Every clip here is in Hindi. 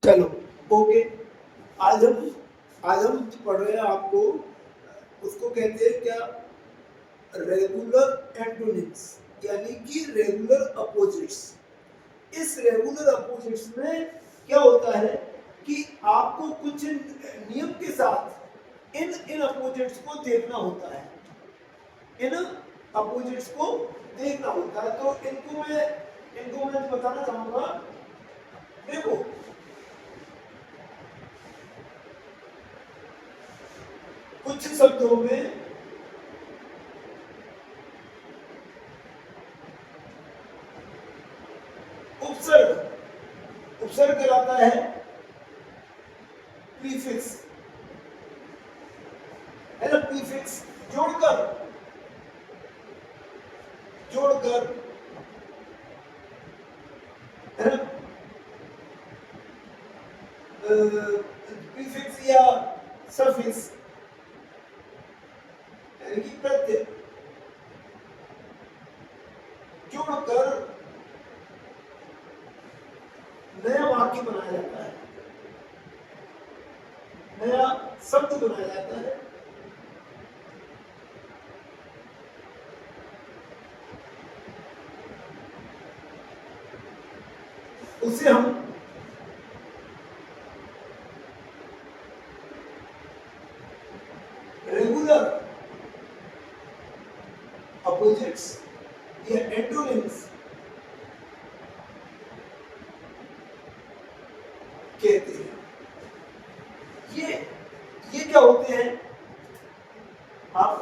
चलो ओके। आज हम पढ़ रहे हैं आपको, उसको कहते हैं क्या, रेगुलर एंटोनिम्स, यानी कि रेगुलर अपोजिट्स। इस रेगुलर अपोजिट्स में क्या होता है कि आपको कुछ नियम के साथ इन अपोजिट्स को देखना होता है, इन अपोजिट्स को देखना होता है। तो इनको मैं बताना चाहूंगा। देखो, कुछ शब्दों में उपसर्ग कहलाता है प्रीफिक्स, है ना। प्रीफिक्स जोड़कर है ना, प्रीफिक्स या सफिक्स, यानी कि प्रत्यय जोड़कर नया वाक्य बनाया जाता है, नया शब्द बनाया जाता है। उसे हम रेगुलर अपोजिट्स या एंटोनिम्स कहते हैं। ये क्या होते हैं,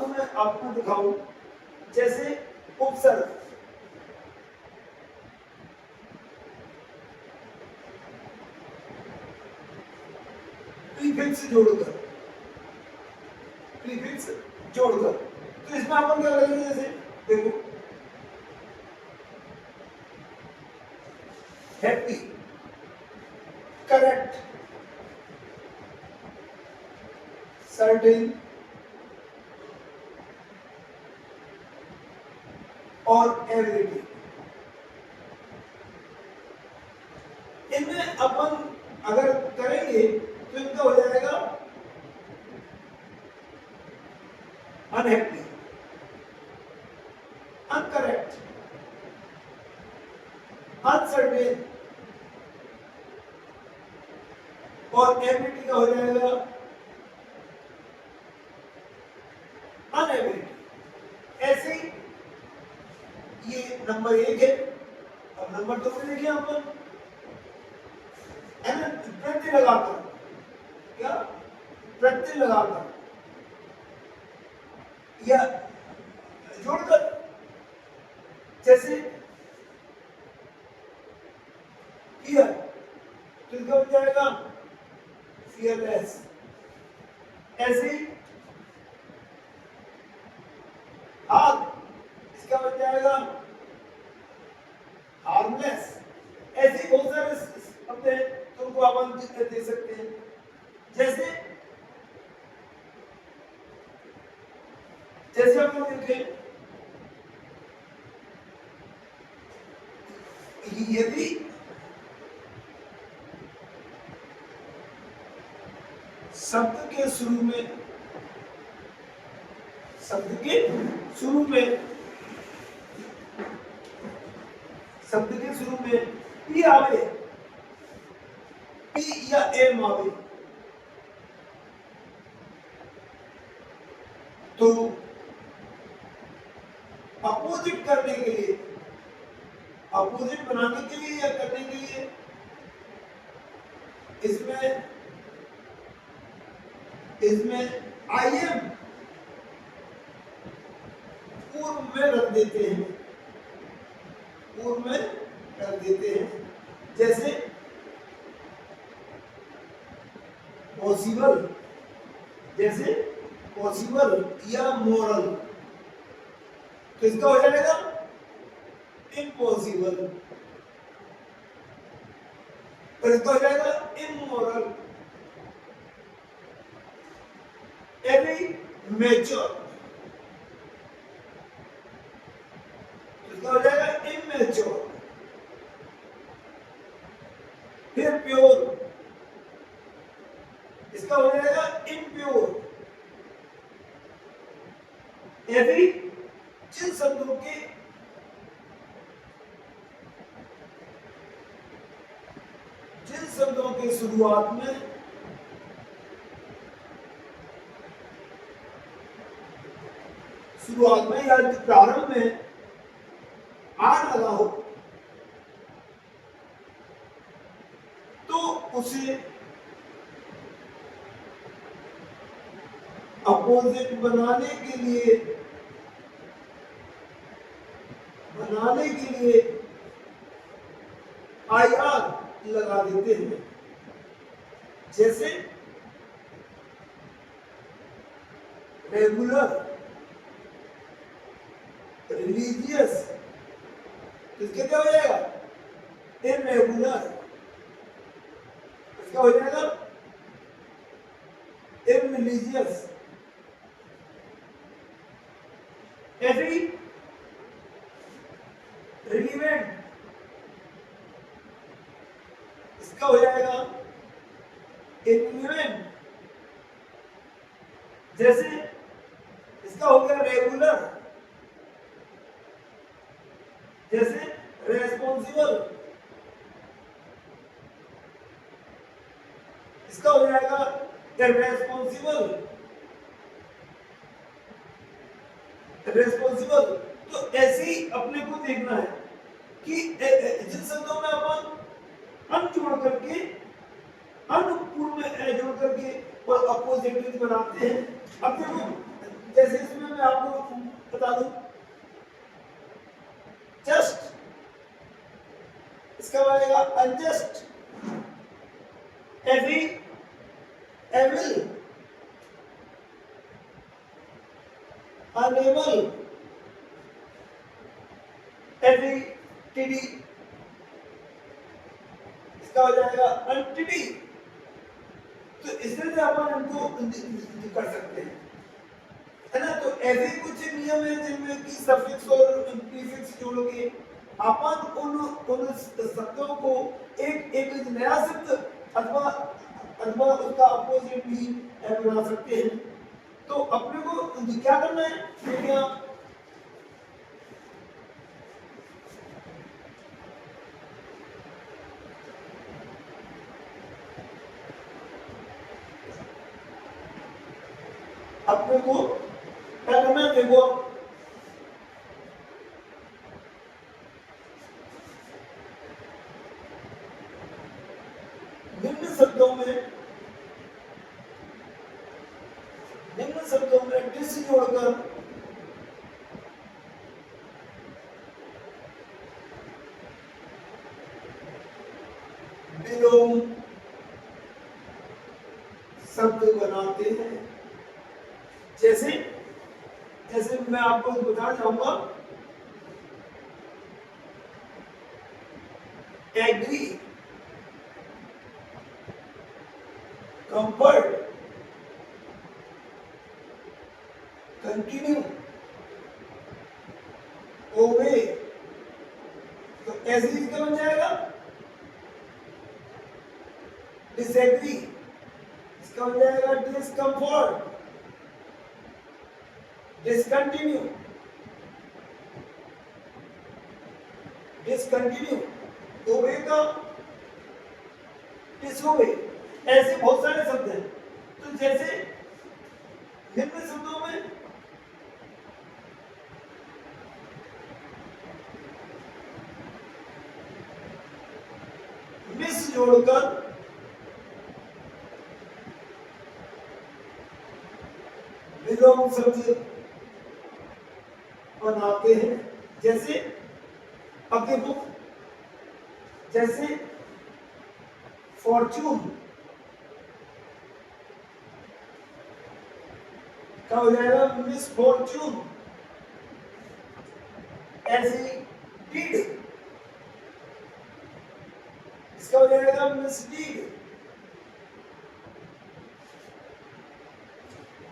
मैं आपको दिखाऊं। जैसे उपसर्ग, प्रीफिक्स जोड़कर, तो इसमें अपन क्या करेंगे, जैसे देखो, हैप्पी, करेक्ट, सर्टेन और एबिलिटी। इनमें अपन अगर करेंगे तो इनका हो जाएगा अनहैप्पी, अनकरेक्ट, अनसर्टेन और एबिलिटी का हो जाएगा अनएबिलिटी। ऐसे ही ये नंबर 1 है। अब नंबर 2 में देखिए अपन प्रत्यय लगाकर, क्या प्रत्यय लगाकर या जोड़कर, जैसे फियर, तो इसका बन जाएगा फियरलेस। ऐसे ही हार्म, इसका बन जाएगा हार्मलेस। ऐसे बहुत सारे शब्द हैं तो उनको अपन दे सकते हैं। जैसे अपन देखें, यदि शब्द के शुरू में पी आवे, पी या एम आवे, तो अपोजिट करने के लिए, अपोजिट बनाने के लिए या करने के लिए इसमें आई एम पूर्व में रख देते हैं। जैसे पॉसिबल या मोरल, तो इसका हो जाएगा इम्पॉसिबल, और इसका हो जाएगा इमोरल। एवरी मैच्योर, इसका हो जाएगा इमेच्योर। फिर प्योर, इसका हो जाएगा इम्प्योर। या फिर जिन शब्दों के शुरुआत में या प्रारंभ में आर लगा हो तो उसे अपोजिट बनाने के लिए IR लगा देते हैं। जैसे रेगुलर, रिलीजियस, इसके क्या हो जाएगा इरेगुलर, इसका हो जाएगा इररिलीजियस। एवरी रिलीवेंट, इसका हो जाएगा इररिलेवेंट। जैसे इसका हो गया रेगुलर, जैसे रेस्पॉन्सिबल, इसका हो जाएगा इररेस्पॉन्सिबल, रेस्पॉन्सिबल। तो ऐसे ही अपने को देखना है कि जिन शब्दों में अपन अन जोड़ करके, अन पूर्व में जोड़ करके और अपोजिट बनाते हैं। अब देखो जैसे इसमें मैं आपको बता दूं, जस्ट, इसका बनेगा अनजस्ट, एवी, एविल, अनेबल, एविटिडी, इसका हो जाएगा अनटिडी। तो इस तरह से अपन इनको कर सकते हैं, है ना। तो ऐसे कुछ नियम है जिनमें कि सफिक्स और प्रीफिक्स जोड़ के अपन उन शब्दों को एक नया शब्द अथवा उसका अपोजिट भी बना सकते हैं। तो अपने को क्या करना है, देखिए आप अपने को क्या करना है, देखो निम्न शब्दों में डिस जोड़कर बिलोंग शब्द बनाते हैं। जैसे मैं आपको बताना चाहूंगा, एग्री, कंफर्ट, कंटिन्यू, ओबे। तो ऐसे ही क्या बन जाएगा, डिसएग्री, इसका हो जाएगा डिस्कंफर्ट, डिसकंटिन्यू, ओबे का डिसओबे। ऐसे बहुत सारे शब्द हैं। तो जैसे निम्न शब्दों में मिस जोड़कर बिलोंग शब्द बनाते हैं। जैसे अब देखो, जैसे फॉर्च्यून क्या हो जाएगा, मिस फॉर्च्यून। ऐसे डीड, इसका हो जाएगा मिसडीड।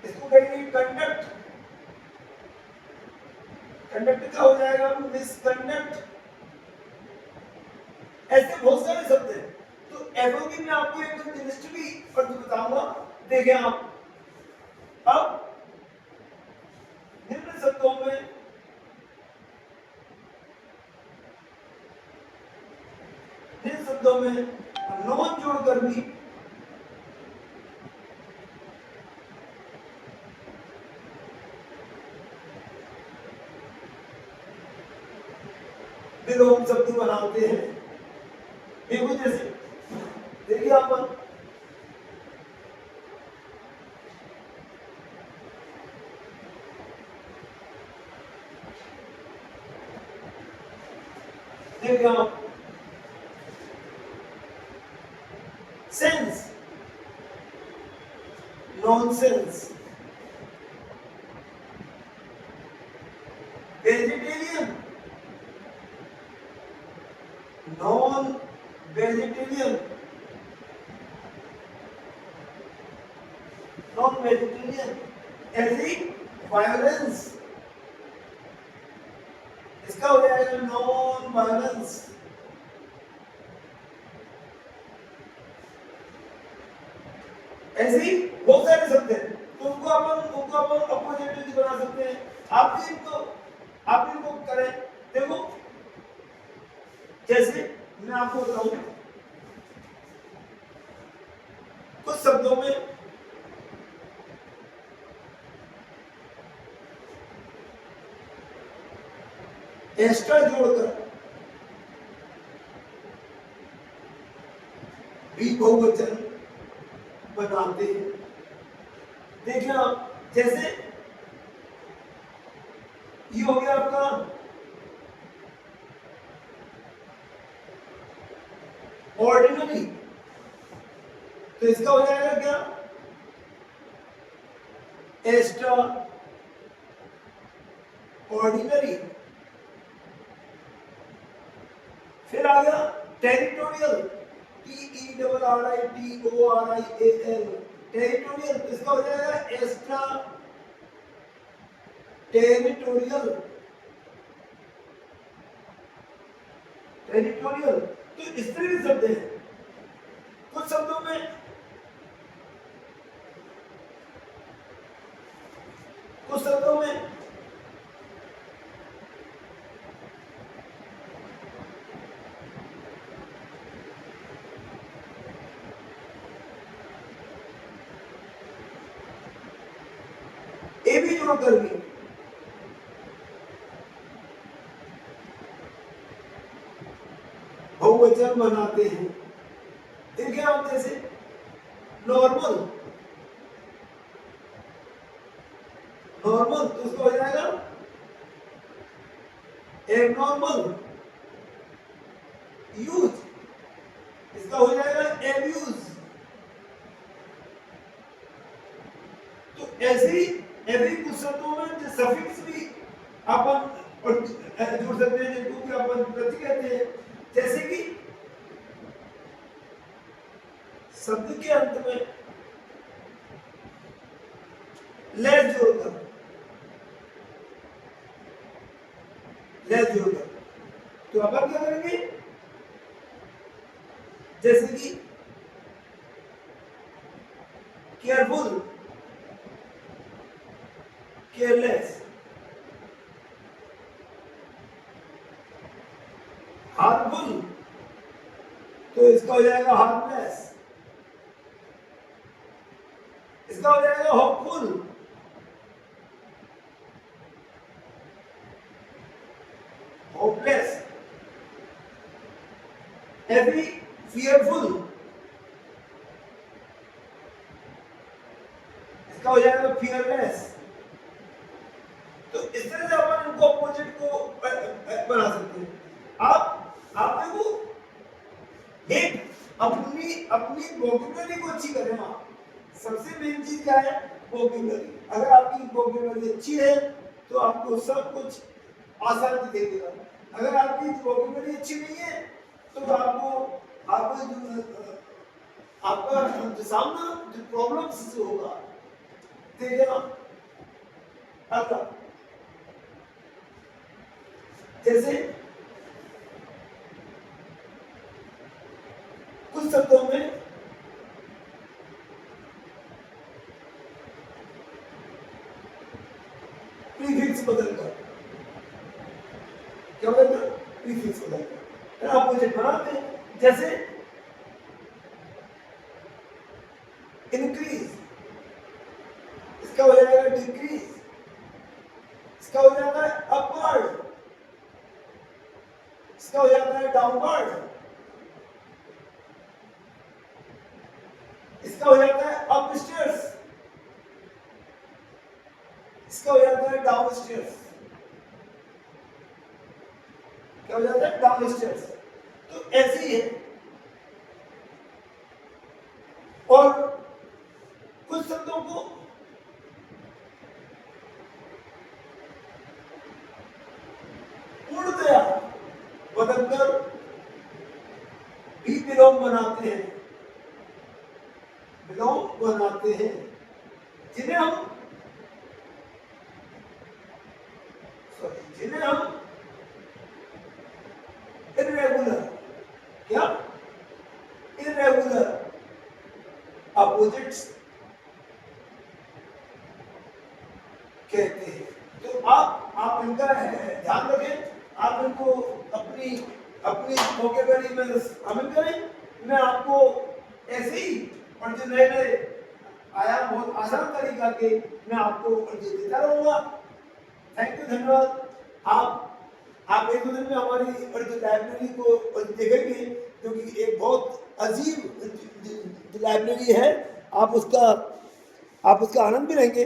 इसको कहेंगे कंडक्ट, कंडक्ट का हो जाएगा मिसकंडक्ट। ऐसे बहुत सारे शब्द हैं। तो एफओबी में आपको एक लिस्ट भी और बताऊंगा। देखिए आप अब निम्न शब्दों में नॉन जोड़कर भी विलोम शब्द बनाते हैं। देखो जैसे देखिए आप देखिए आप sense, nonsense, vegetarian, non vegetarian, non vegetarian, ऐसी वायलेंस, इसका हो जाएगा नॉन वायलेंस। ऐसे ही बहुत सारे शब्द हैं, तो उनको अपन अपोजिट भी बना सकते हैं। आप इनको करें। देखो जैसे मैं आपको बताऊं कुछ शब्दों में एक्स्ट्रा जोड़कर भी बहुवचन बनाते हैं। देखिए आप जैसे ये हो गया आपका ऑर्डिनरी, तो इसका हो जाएगा क्या एक्स्ट्रा ऑर्डिनरी। फिर आ गया टेरिटोरियल, TERRITORIAL, टेरिटोरियल, इसका हो जाएगा एक्स्ट्रा टेरिटोरियल। टेरिटोरियल तो इस तरह के शब्द हैं। कुछ शब्दों में ए भी जोड़कर भी बहुवचन बनाते हैं। देखिए आप जैसे नॉर्मल, तो उसका हो जाएगा एबनॉर्मल, यूज, इसका हो जाएगा एब्यूज। तो ऐसे कुछ शब्दों में जो सफिक्स भी अपन जोड़ सकते हैं, जिनको कि अपन प्रति कहते हैं। जैसे कि शब्द के अंत में लेस जोड़कर, तो अपन क्या करेंगे, जैसे कि केयरफुल, केयरलेस, हार्मफुल, तो इसका हो जाएगा हार्मलेस, इसका हो जाएगा होपफुल, होपलेस, हैवी, फियरफुल, इसका हो जाएगा फियरलेस। तो इस तरह से अपन इनको अपोजिट को बना सकते हैं। आप देखो एक अपनी वोकैबुलरी को अच्छी करें। आप सबसे मेन चीज क्या है, वोकैबुलरी। अगर आपकी वोकैबुलरी अच्छी है तो आपको सब कुछ आसानी से देगा। अगर आपकी वोकैबुलरी अच्छी नहीं है तो आपका जो सामना जो प्रॉब्लम्स होगा, देखिए आपका जैसे कुछ शब्दों में प्रीफिक्स बदलकर, क्या बदलकर? प्रीफिक्स बदलकर अपोजिट बनाते हैं। जैसे इंक्रीज, इसका हो जाएगा डिक्रीज, इसका हो जाता है अपवर्ड, इसका हो जाता है डाउनवर्ड, इसका हो जाता है अपस्टेयर्स, इसका हो जाता है डाउनस्टेयर्स, क्या हो जाता है? डाउनस्टेयर्स। तो ऐसे ही है। और कुछ शब्दों को पूर्णतया बदलकर भी विलोम बनाते हैं, विलोम बनाते हैं, जिन्हें हम इर्रेगुलर, क्या? इर्रेगुलर अपोजिट्स कहते हैं। तो आप इनका ध्यान रखें, आप इनको अपनी अपनी वोकैबुलरी में शामिल करें। मैं आपको ऐसे ही और जो नए नए आयाम बहुत आसान तरीका के मैं आपको देता रहूंगा। थैंक यू, धन्यवाद। आप एक दो दिन में हमारी लाइब्रेरी को देखेंगे, क्योंकि एक बहुत अजीब लाइब्रेरी है। आप उसका आनंद भी लेंगे।